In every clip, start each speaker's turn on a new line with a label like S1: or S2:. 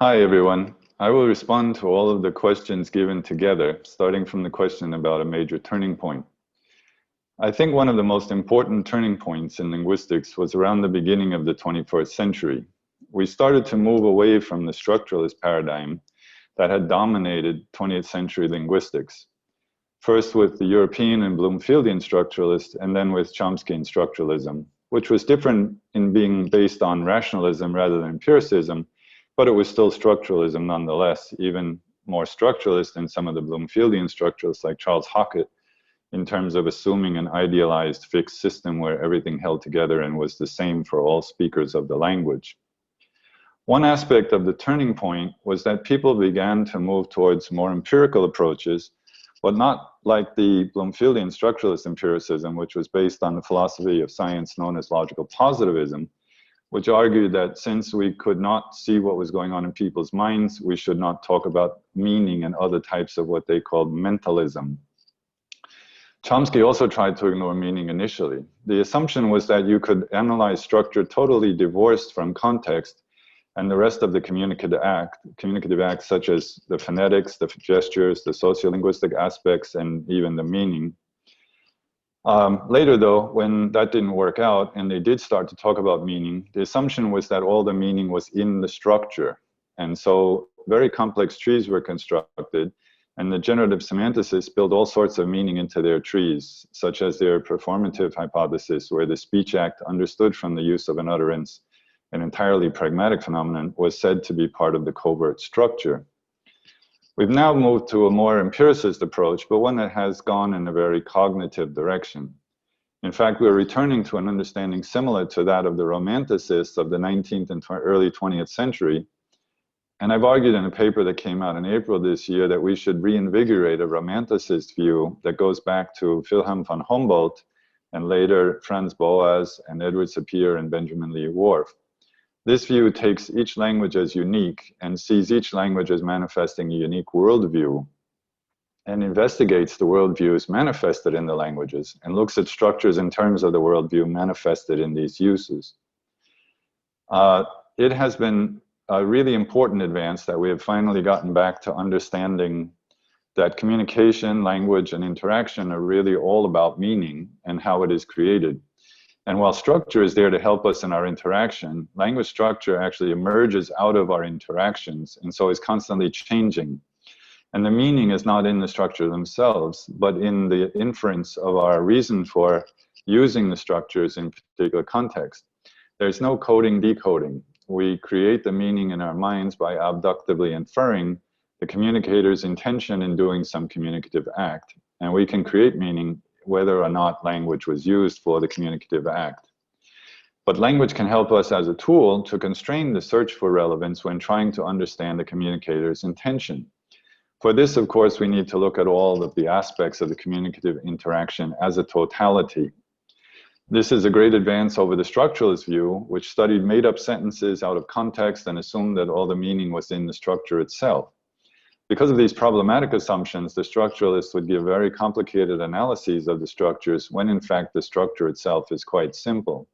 S1: Hi, everyone. I will respond to all of the questions given together, starting from the question about a major turning point. I think one of the most important turning points in linguistics was around the beginning of the 21st century. We started to move away from the structuralist paradigm that had dominated 20th century linguistics, first with the European and Bloomfieldian structuralists, and then with Chomskyan structuralism, which was different in being based on rationalism rather than empiricism, but it was still structuralism nonetheless, even more structuralist than some of the Bloomfieldian structuralists like Charles Hockett, in terms of assuming an idealized fixed system where everything held together and was the same for all speakers of the language. One aspect of the turning point was that people began to move towards more empirical approaches, but not like the Bloomfieldian structuralist empiricism, which was based on the philosophy of science known as logical positivism, which argued that since we could not see what was going on in people's minds, we should not talk about meaning and other types of what they called mentalism. Chomsky also tried to ignore meaning initially. The assumption was that you could analyze structure totally divorced from context, and the rest of the communicative acts such as the phonetics, the gestures, the sociolinguistic aspects, and even the meaning. Later though, when that didn't work out and they did start to talk about meaning, the assumption was that all the meaning was in the structure. And so very complex trees were constructed, and the generative semanticists built all sorts of meaning into their trees, such as their performative hypothesis, where the speech act understood from the use of an utterance, an entirely pragmatic phenomenon, was said to be part of the covert structure. We've now moved to a more empiricist approach, but one that has gone in a very cognitive direction. In fact, we're returning to an understanding similar to that of the romanticists of the 19th and early 20th century. And I've argued in a paper that came out in April this year that we should reinvigorate a romanticist view that goes back to Wilhelm von Humboldt and later Franz Boas and Edward Sapir and Benjamin Lee Whorf. This view takes each language as unique and sees each language as manifesting a unique worldview and investigates the worldviews manifested in the languages and looks at structures in terms of the worldview manifested in these uses. It has been a really important advance that we have finally gotten back to understanding that communication, language, and interaction are really all about meaning and how it is created. And while structure is there to help us in our interaction, language structure actually emerges out of our interactions and so is constantly changing. And the meaning is not in the structure themselves, but in the inference of our reason for using the structures in particular context. There's no coding, decoding. We create the meaning in our minds by abductively inferring the communicator's intention in doing some communicative act. And we can create meaning whether or not language was used for the communicative act. But language can help us as a tool to constrain the search for relevance when trying to understand the communicator's intention. For this, of course, we need to look at all of the aspects of the communicative interaction as a totality. This is a great advance over the structuralist view, which studied made-up sentences out of context and assumed that all the meaning was in the structure itself. Because of these problematic assumptions, the structuralists would give very complicated analyses of the structures when in fact the structure itself is quite simple.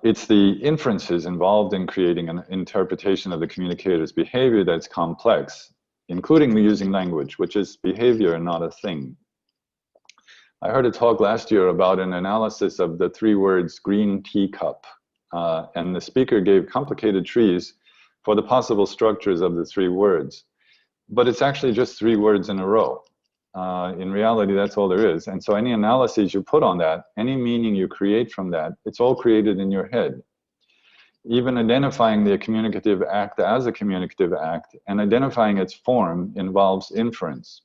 S1: It's the inferences involved in creating an interpretation of the communicator's behavior that's complex, including using language, which is behavior and not a thing. I heard a talk last year about an analysis of the three words green teacup, and the speaker gave complicated trees for the possible structures of the three words. But it's actually just three words in a row. In reality, that's all there is. And so any analyses you put on that, any meaning you create from that, it's all created in your head. Even identifying the communicative act as a communicative act and identifying its form involves inference.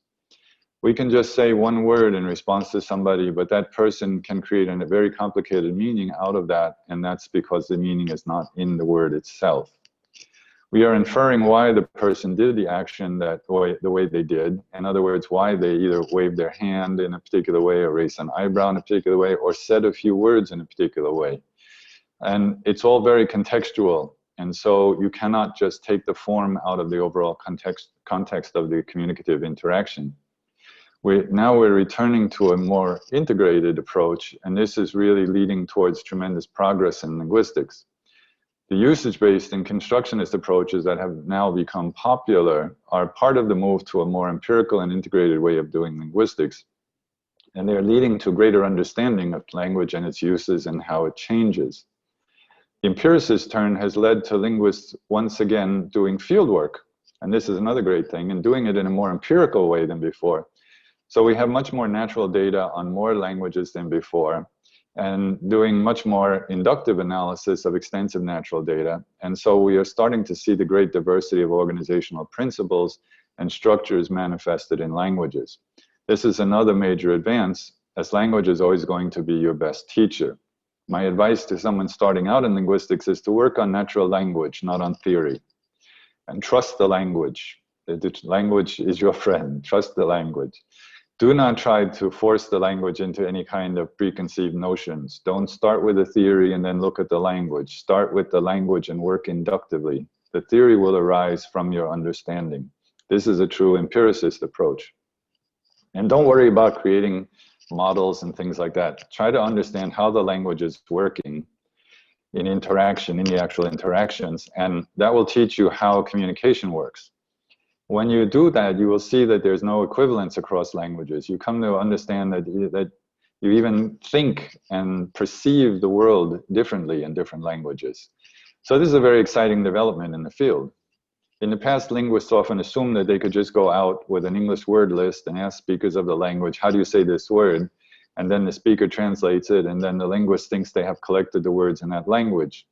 S1: We can just say one word in response to somebody, but that person can create a very complicated meaning out of that, and that's because the meaning is not in the word itself. We are inferring why the person did the action the way they did. In other words, why they either waved their hand in a particular way or raised an eyebrow in a particular way or said a few words in a particular way. And it's all very contextual. And so you cannot just take the form out of the overall context of the communicative interaction. Now we're returning to a more integrated approach, and this is really leading towards tremendous progress in linguistics. The usage-based and constructionist approaches that have now become popular are part of the move to a more empirical and integrated way of doing linguistics. And they're leading to greater understanding of language and its uses and how it changes. The empiricist turn has led to linguists once again doing field work. And this is another great thing, and doing it in a more empirical way than before. So we have much more natural data on more languages than before, and doing much more inductive analysis of extensive natural data. And so we are starting to see the great diversity of organizational principles and structures manifested in languages. This is another major advance, as language is always going to be your best teacher. My advice to someone starting out in linguistics is to work on natural language, not on theory. And trust the language. The language is your friend. Trust the language. Do not try to force the language into any kind of preconceived notions. Don't start with a theory and then look at the language. Start with the language and work inductively. The theory will arise from your understanding. This is a true empiricist approach. And don't worry about creating models and things like that. Try to understand how the language is working in interaction, in the actual interactions, and that will teach you how communication works. When you do that, you will see that there's no equivalence across languages. You come to understand that you even think and perceive the world differently in different languages. So this is a very exciting development in the field. In the past, linguists often assumed that they could just go out with an English word list and ask speakers of the language, how do you say this word? And then the speaker translates it, and then the linguist thinks they have collected the words in that language.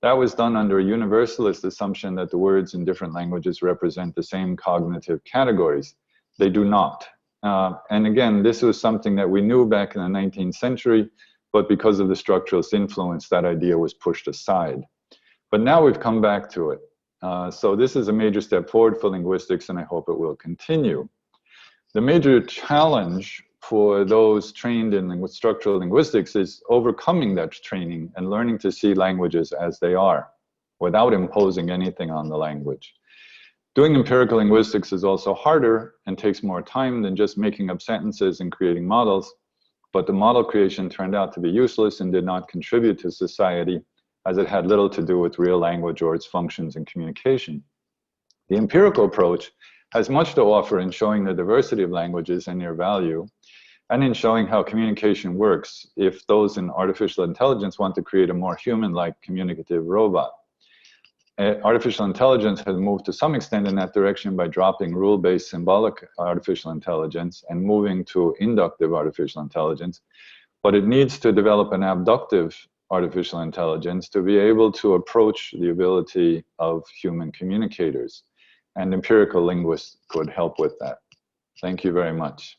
S1: That was done under a universalist assumption that the words in different languages represent the same cognitive categories. They do not. And again, this was something that we knew back in the 19th century, but because of the structuralist influence, that idea was pushed aside. But now we've come back to it. So this is a major step forward for linguistics, and I hope it will continue. The major challenge for those trained in structural linguistics is overcoming that training and learning to see languages as they are, without imposing anything on the language. Doing empirical linguistics is also harder and takes more time than just making up sentences and creating models, but the model creation turned out to be useless and did not contribute to society, as it had little to do with real language or its functions in communication. The empirical approach has much to offer in showing the diversity of languages and their value, and in showing how communication works if those in artificial intelligence want to create a more human-like communicative robot. Artificial intelligence has moved to some extent in that direction by dropping rule-based symbolic artificial intelligence and moving to inductive artificial intelligence, but it needs to develop an abductive artificial intelligence to be able to approach the ability of human communicators. And empirical linguists could help with that. Thank you very much.